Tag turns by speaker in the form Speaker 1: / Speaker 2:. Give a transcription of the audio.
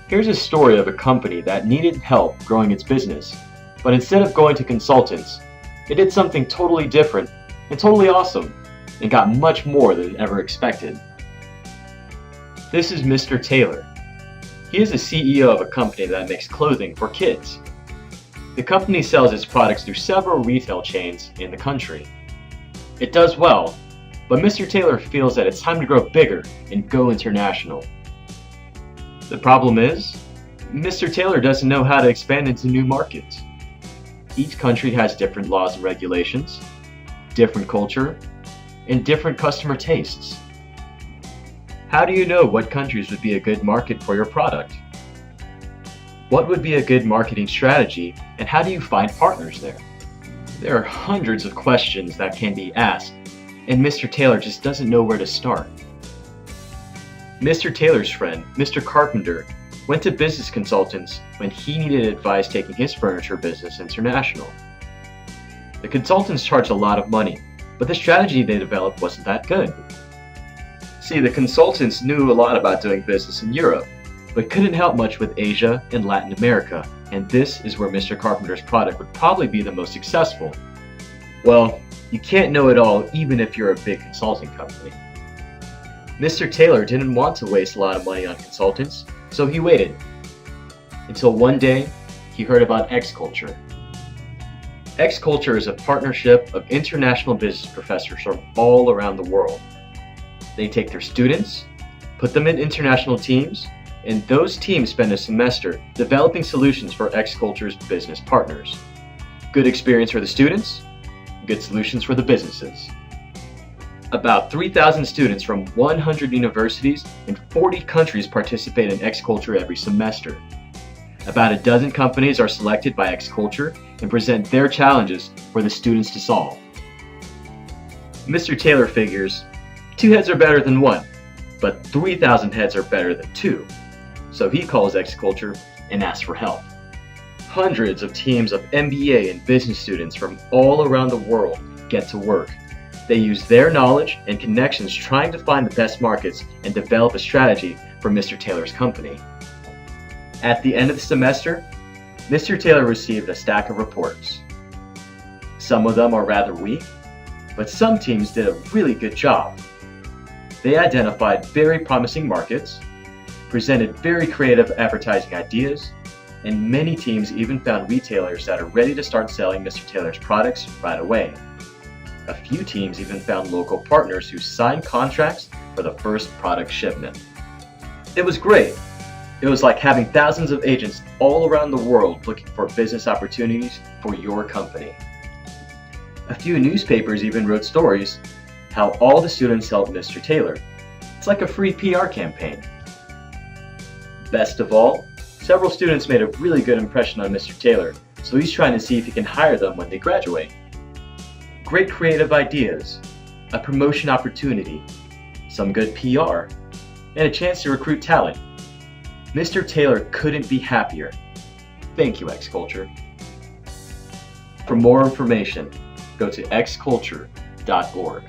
Speaker 1: Here's a story of a company that needed help growing its business, but instead of going to consultants, it did something totally different and totally awesome and got much more than ever expected. This is Mr. Taylor. He is the CEO of a company that makes clothing for kids. The company sells its products through several retail chains in the country. It does well, but Mr. Taylor feels that it's time to grow bigger and go international. The problem is, Mr. Taylor doesn't know how to expand into new markets. Each country has different laws and regulations, different culture, and different customer tastes. How do you know what countries would be a good market for your product? What would be a good marketing strategy, and how do you find partners there? There are hundreds of questions that can be asked, and Mr. Taylor just doesn't know where to start. Mr. Taylor's friend, Mr. Carpenter, went to business consultants when he needed advice taking his furniture business international. The consultants charged a lot of money, but the strategy they developed wasn't that good. See, the consultants knew a lot about doing business in Europe, but couldn't help much with Asia and Latin America, and this is where Mr. Carpenter's product would probably be the most successful. Well, you can't know it all even if you're a big consulting company. Mr. Taylor didn't want to waste a lot of money on consultants, so he waited. Until one day, he heard about X-Culture. X-Culture is a partnership of international business professors from all around the world. They take their students, put them in international teams, and those teams spend a semester developing solutions for X-Culture's business partners. Good experience for the students, good solutions for the businesses. About 3,000 students from 100 universities in 40 countries participate in X-Culture every semester. About a dozen companies are selected by X-Culture and present their challenges for the students to solve. Mr. Taylor figures, 2 heads are better than 1, but 3,000 heads are better than 2. So he calls X-Culture and asks for help. Hundreds of teams of MBA and business students from all around the world get to work. They use their knowledge and connections trying to find the best markets and develop a strategy for Mr. Taylor's company. At the end of the semester, Mr. Taylor received a stack of reports. Some of them are rather weak, but some teams did a really good job. They identified very promising markets, presented very creative advertising ideas, and many teams even found retailers that are ready to start selling Mr. Taylor's products right away. A few teams even found local partners who signed contracts for the first product shipment. It was great. It was like having thousands of agents all around the world looking for business opportunities for your company. A few newspapers even wrote stories how all the students helped Mr. Taylor. It's like a free PR campaign. Best of all, several students made a really good impression on Mr. Taylor, so he's trying to see if he can hire them when they graduate. Great creative ideas, a promotion opportunity, some good PR, and a chance to recruit talent. Mr. Taylor couldn't be happier. Thank you, X-Culture. For more information, go to xculture.org.